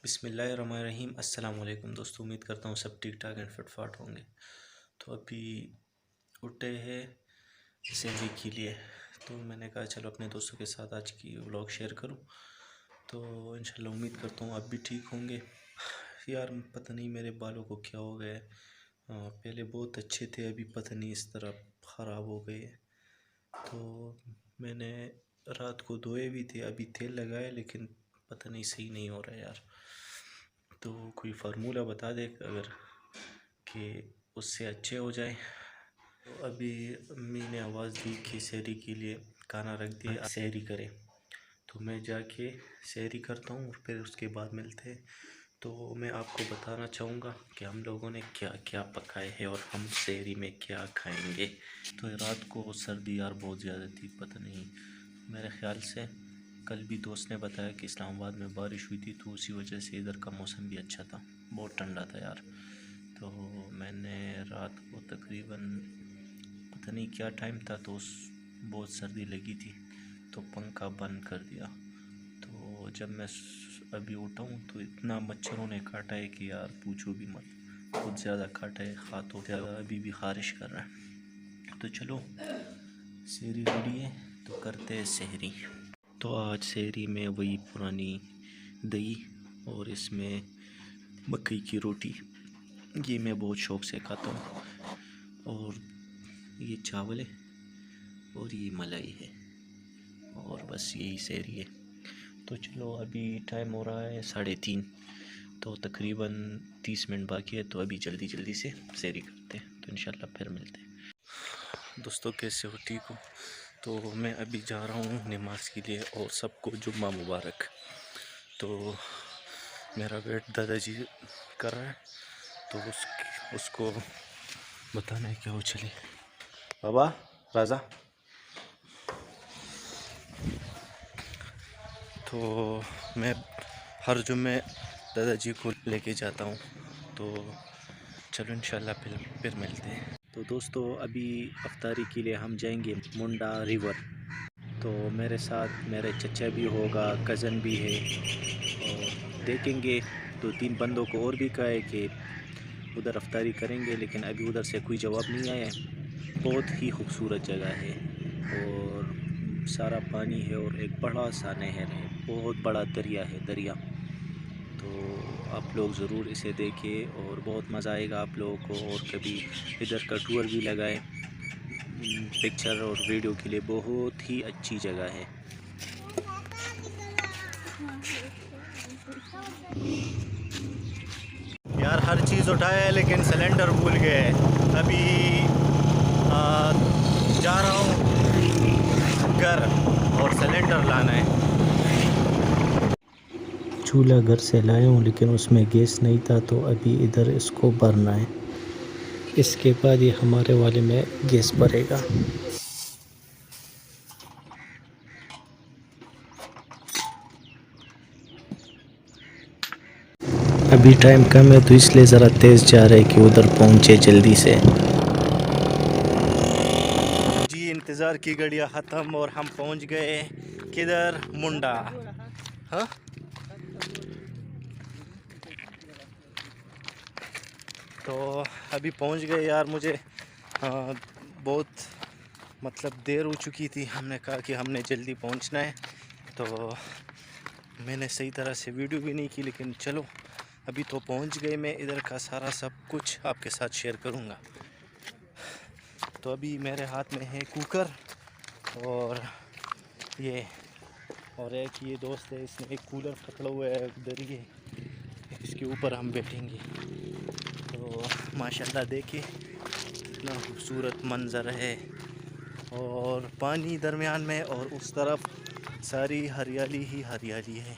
बिस्मिल्लाहिर्रहमानिर्रहीम। अस्सलाम वालेकुम दोस्तों, उम्मीद करता हूँ सब ठीक ठाक एंड फिट फाट होंगे। तो अभी उठे हैं सहरी के लिए, तो मैंने कहा चलो अपने दोस्तों के साथ आज की व्लॉग शेयर करूँ। तो इंशाल्लाह उम्मीद करता हूँ आप भी ठीक होंगे। यार पता नहीं मेरे बालों को क्या हो गया है, पहले बहुत अच्छे थे, अभी पता नहीं इस तरह ख़राब हो गए। तो मैंने रात को धोए भी थे, अभी तेल लगाया लेकिन पता नहीं सही नहीं हो रहा है यार। तो कोई फार्मूला बता दे अगर कि उससे अच्छे हो जाए। तो अभी अम्मी ने आवाज़ दी कि सहरी के लिए खाना रख दिया, सहरी करें। तो मैं जाके सहरी करता हूँ और फिर उसके बाद मिलते हैं। तो मैं आपको बताना चाहूँगा कि हम लोगों ने क्या क्या पकाए है और हम सहरी में क्या खाएंगे। तो रात को सर्दी यार बहुत ज़्यादा थी, पता नहीं मेरे ख़्याल से कल भी दोस्त ने बताया कि इस्लामाबाद में बारिश हुई थी, तो उसी वजह से इधर का मौसम भी अच्छा था, बहुत ठंडा था यार। तो मैंने रात को तकरीबन पता नहीं क्या टाइम था, तो बहुत सर्दी लगी थी तो पंखा बंद कर दिया। तो जब मैं अभी उठा हूँ तो इतना मच्छरों ने काटा है कि यार पूछो भी मत, बहुत ज़्यादा काटा है, हाथों ज़्यादा अभी भी ख़ारिश कर रहा है। तो चलो सहरी रेडी है तो करते हैं सहरी। तो आज सहरी में वही पुरानी दही और इसमें मकई की रोटी, ये मैं बहुत शौक़ से खाता हूँ। और ये चावल है और ये मलाई है और बस यही सहरी है। तो चलो अभी टाइम हो रहा है 3:30, तो तकरीबन 30 मिनट बाकी है। तो अभी जल्दी जल्दी से सहरी करते हैं, तो इंशाल्लाह फिर मिलते हैं। दोस्तों कैसे हो, ठीक हो? तो मैं अभी जा रहा हूँ नमाज के लिए और सबको जुम्मा मुबारक। तो मेरा वेट दादाजी कर रहा है, तो उसको बताना है क्या हो। चले बाबा राजा। तो मैं हर जुम्मे दादाजी को लेके जाता हूँ। तो चलो इंशाल्लाह फिर मिलते हैं। तो दोस्तों अभी अफ्तारी के लिए हम जाएंगे मुंडा रिवर। तो मेरे साथ मेरे चचा भी होगा, कज़न भी है, और देखेंगे 2-3 बंदों को और भी कहा है कि उधर अफ्तारी करेंगे, लेकिन अभी उधर से कोई जवाब नहीं आया है। बहुत ही खूबसूरत जगह है और सारा पानी है और एक बड़ा सा नहर है, बहुत बड़ा दरिया है दरिया। तो आप लोग ज़रूर इसे देखें और बहुत मज़ा आएगा आप लोगों को। और कभी इधर का टूर भी लगाएं, पिक्चर और वीडियो के लिए बहुत ही अच्छी जगह है। यार हर चीज़ उठाया है लेकिन सिलेंडर भूल गए। अभी जा रहा हूँ घर और सिलेंडर लाना है। चूल्हा घर से लाया हूँ लेकिन उसमें गैस नहीं था, तो अभी इधर इसको भरना है, इसके बाद ये हमारे वाले में गैस भरेगा। अभी टाइम कम है तो इसलिए ज़रा तेज़ जा रहा है कि उधर पहुँचे जल्दी से। जी इंतज़ार की घड़ियाँ ख़त्म और हम पहुँच गए किधर, मुंडा। हाँ तो अभी पहुँच गए यार। मुझे बहुत मतलब देर हो चुकी थी, हमने कहा कि हमने जल्दी पहुँचना है, तो मैंने सही तरह से वीडियो भी नहीं की, लेकिन चलो अभी तो पहुंच गए। मैं इधर का सारा सब कुछ आपके साथ शेयर करूंगा। तो अभी मेरे हाथ में है कुकर और एक ये दोस्त है, इसने एक कूलर पकड़ा हुआ है उधर, ये इसके ऊपर हम बैठेंगे। तो माशाल्लाह देखिए कितना खूबसूरत मंज़र है और पानी दरमियान में और उस तरफ सारी हरियाली ही हरियाली है।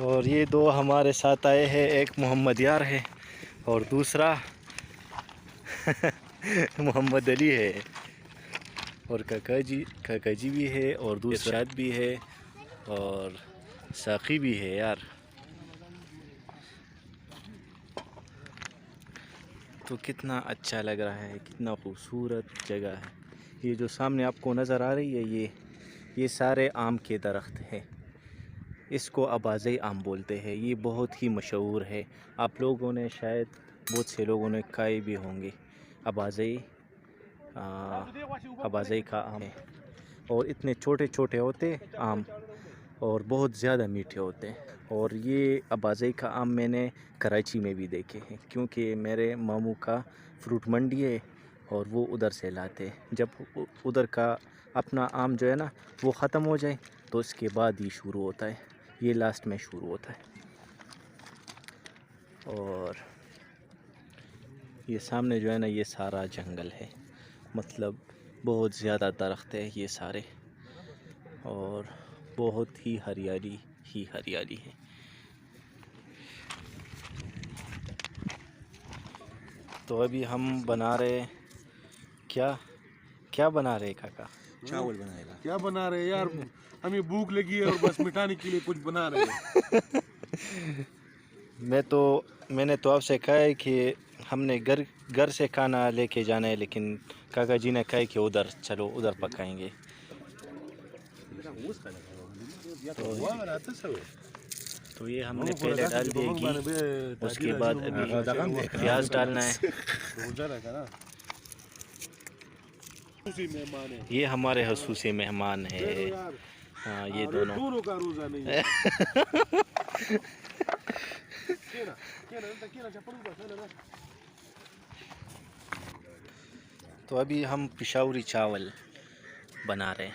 और ये दो हमारे साथ आए हैं, एक मोहम्मद यार है और दूसरा मोहम्मद अली है, और काका जी भी है, और दूसरा भी है, और साकी भी है यार। तो कितना अच्छा लग रहा है, कितना खूबसूरत जगह है। ये जो सामने आपको नज़र आ रही है, ये सारे आम के दरख्त हैं। इसको अबाज़ई आम बोलते हैं। ये बहुत ही मशहूर है, आप लोगों ने शायद बहुत से लोगों ने खाए भी होंगे। अबाज़ई का आम है, और इतने छोटे छोटे होते आम, और बहुत ज़्यादा मीठे होते हैं। और ये अबाज़ई का आम मैंने कराची में भी देखे हैं, क्योंकि मेरे मामू का फ्रूट मंडी है और वो उधर से लाते हैं। जब उधर का अपना आम जो है ना वो ख़त्म हो जाए तो इसके बाद ये शुरू होता है, ये लास्ट में शुरू होता है। और ये सामने जो है ना ये सारा जंगल है, मतलब बहुत ज़्यादा दरख्त है ये सारे, और बहुत ही हरियाली है। तो अभी हम बना रहे क्या बना रहे काका? चावल बनाएगा। क्या बना रहे यार, हमें भूख लगी है और बस मिटाने के लिए कुछ बना रहे हैं। मैंने तो आपसे कहा है कि हमने घर से खाना लेके जाना है, लेकिन काका जी ने कहा कि उधर चलो, उधर पकाएंगे। तो ये हमने पहले डाल देगी, उसके बाद अभी प्याज डालना है। ये हमारे खसूसी मेहमान है। हाँ, ये दोनों का रोज़ा नहीं है। तो अभी हम पिशावरी चावल बना रहे हैं।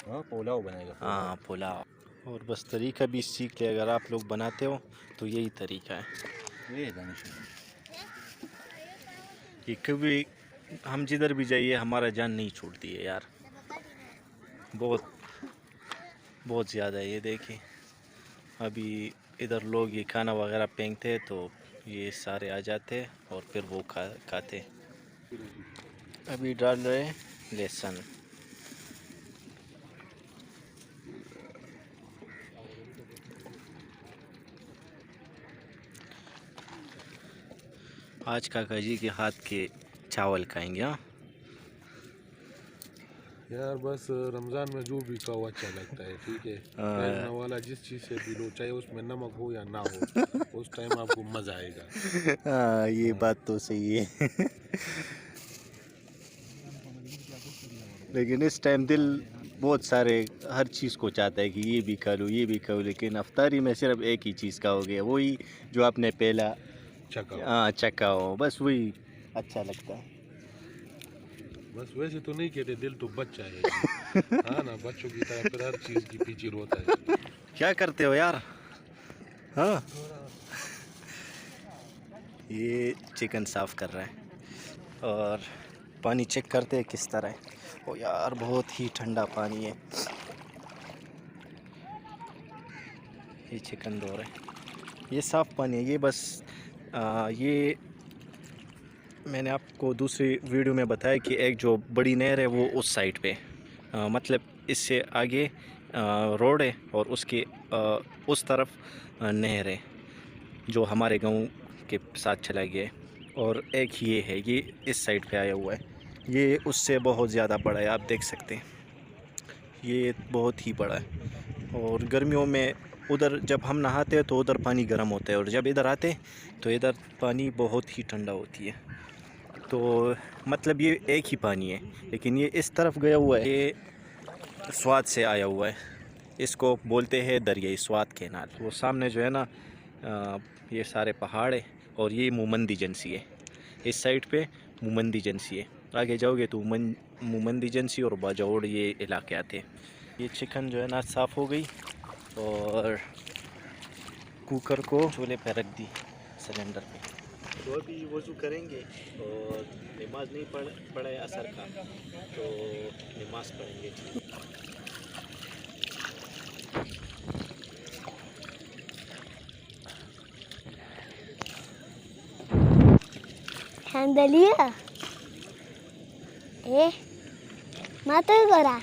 हाँ, पुलाव बनेगा। हाँ, पुलाव। और बस तरीका भी सीख ले, अगर आप लोग बनाते हो तो यही तरीका है। ये कभी हम जिधर भी जाइए हमारा जान नहीं छूटती है यार, बहुत ज़्यादा है। ये देखिए, अभी इधर लोग ये खाना वगैरह फेंकते हैं तो ये सारे आ जाते हैं और फिर वो खाते। अभी डाल रहे हैं लहसुन। आज काका जी के हाथ के चावल खाएंगे। हाँ यार, बस रमज़ान में जो भी खाओ अच्छा लगता है, ठीक है। खाने वाला जिस चीज़ से भी लो, चाहे उसमें नमक हो या ना हो, उस टाइम आपको मज़ा आएगा। हाँ, ये बात तो सही है। लेकिन इस टाइम दिल बहुत सारे हर चीज़ को चाहता है कि ये भी खा लो, ये भी खा लो, लेकिन अफ्तारी में सिर्फ एक ही चीज़ खाओगे, वही जो आपने पहला चखा हो, बस वही अच्छा लगता है। बस वैसे तो नहीं कहते, दिल तो बच्चा है। हाँ ना, बच्चों की तरह फिर हर चीज़ की पीछे रोता है। क्या करते हो यार? हाँ, ये चिकन साफ़ कर रहा है और पानी चेक करते हैं किस तरह है। ओ यार, बहुत ही ठंडा पानी है। ये चिकन धो रहा है, ये साफ़ पानी है। ये बस ये मैंने आपको दूसरी वीडियो में बताया कि एक जो बड़ी नहर है वो उस साइड पे, मतलब इससे आगे रोड है और उसके उस तरफ नहर है जो हमारे गांव के साथ चला गया है। और एक ये है, ये इस साइड पे आया हुआ है, ये उससे बहुत ज़्यादा बड़ा है, आप देख सकते हैं, ये बहुत ही बड़ा है। और गर्मियों में उधर जब हम नहाते हैं तो उधर पानी गर्म होता है, और जब इधर आते हैं तो इधर पानी बहुत ही ठंडा होती है। तो मतलब ये एक ही पानी है, लेकिन ये इस तरफ गया हुआ है, ये स्वात से आया हुआ है, इसको बोलते हैं दरियाई स्वात कैनाल। वो सामने जो है ना ये सारे पहाड़ है, और ये मोमंदी एजेंसी है, इस साइड पे मोमंदी एजेंसी है। आगे जाओगे तो मोमंदी एजेंसी और बाजौड़ ये इलाके आते हैं। ये चिकन जो है ना साफ़ हो गई, और कुकर को चूल्हे पे रख दी सिलेंडर पे। तो अभी वज़ू करेंगे और नमाज नहीं पढ़े असर का, तो नमाज पढ़ेंगे। Handalia. Matoy gora.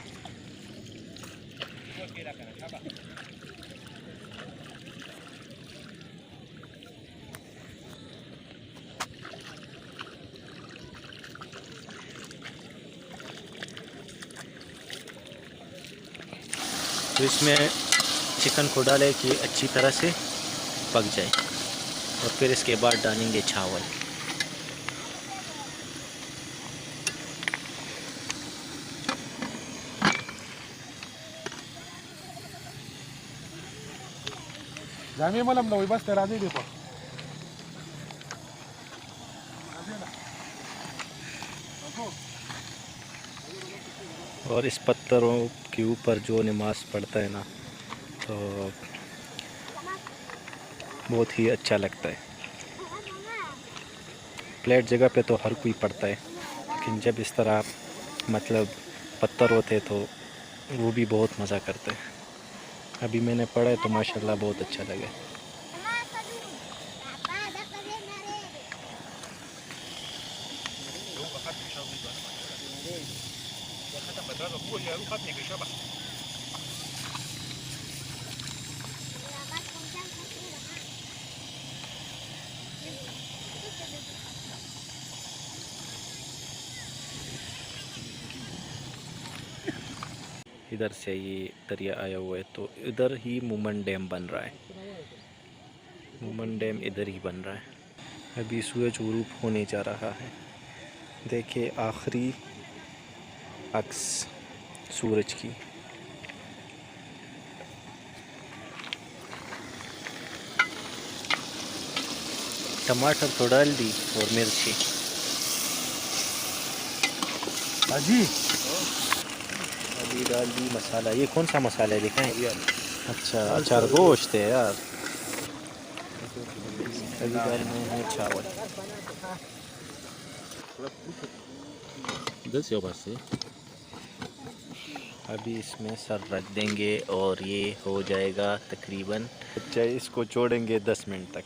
तो इसमें चिकन को डालें कि अच्छी तरह से पक जाए और फिर इसके बाद डालेंगे चावल। Dami malam na bas terazi dito. और इस पत्थरों के ऊपर जो नमाज पढ़ता है ना, तो बहुत ही अच्छा लगता है। फ्लैट जगह पे तो हर कोई पढ़ता है, लेकिन जब इस तरह मतलब पत्थर होते तो वो भी बहुत मज़ा करते हैं। अभी मैंने पढ़ा है तो माशाल्लाह बहुत अच्छा लगा। इधर से ये दरिया आया हुआ है, तो इधर ही मूमन डैम बन रहा है। मूमन डैम इधर ही बन रहा है। अभी सूरज गुरूब होने जा रहा है। देखिए आखिरी अक्स सूरज की। टमाटर तो डाल दी और मिर्ची। Haji. अभी डाल दी मसाला। ये कौन सा मसाला है दिखाएं? अच्छा, अचार गोश्त है यार। अभी डालने हैं चावल। अभी इसमें सर रख देंगे और ये हो जाएगा तकरीबन। अच्छा, इसको छोड़ेंगे 10 मिनट तक।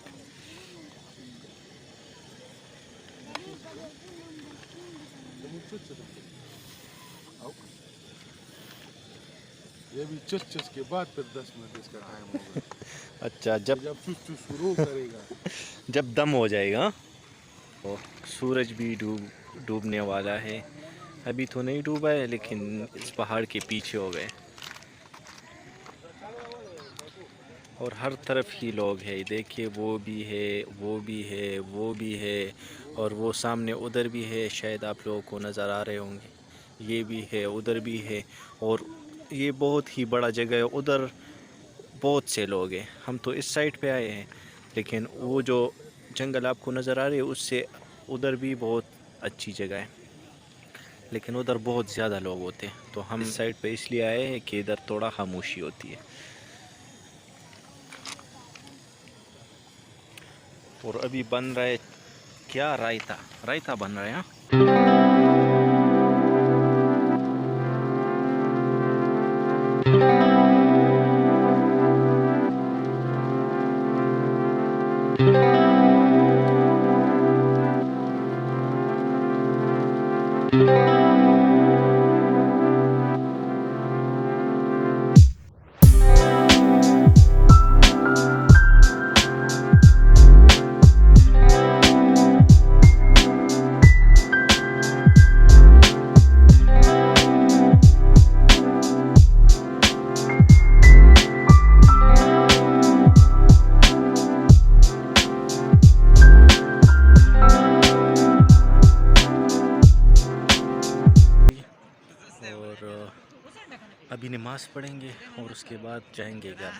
ये भी चुस के बाद फिर 10 मिनट इसका टाइम होगा। अच्छा, जब चुस शुरू करेगा। जब दम हो जाएगा। तो सूरज भी डूबने वाला है। अभी तो नहीं डूबा है, लेकिन इस पहाड़ के पीछे हो गए और हर तरफ ही लोग हैं। देखिए वो भी है, वो भी है, वो भी है, और वो सामने उधर भी है, शायद आप लोगों को नज़र आ रहे होंगे। ये भी है, उधर भी है, और ये बहुत ही बड़ा जगह है। उधर बहुत से लोग हैं। हम तो इस साइड पे आए हैं, लेकिन वो जो जंगल आपको नज़र आ रही है उससे उधर भी बहुत अच्छी जगह है, लेकिन उधर बहुत ज़्यादा लोग होते हैं। तो हम इस साइड पे इसलिए आए हैं कि इधर थोड़ा खामोशी होती है। और अभी बन रहा है क्या? रायता। रायता बन रहा है। हाँ, और अभी नमाज़ पढ़ेंगे और उसके बाद जाएंगे घर।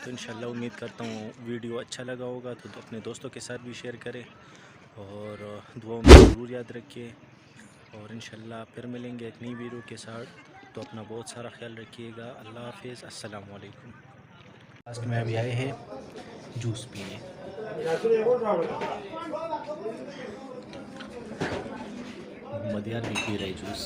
तो इंशाल्लाह उम्मीद करता हूँ वीडियो अच्छा लगा होगा, तो अपने दोस्तों के साथ भी शेयर करें और दुआओं में ज़रूर याद रखिए। और इंशाल्लाह फिर मिलेंगे एक नई वीडियो के साथ। तो अपना बहुत सारा ख्याल रखिएगा। अल्लाह हाफिज़, अस्सलाम वालेकुम। लास्ट में अभी आए हैं जूस पिए। मदियार भी पी रहे जूस।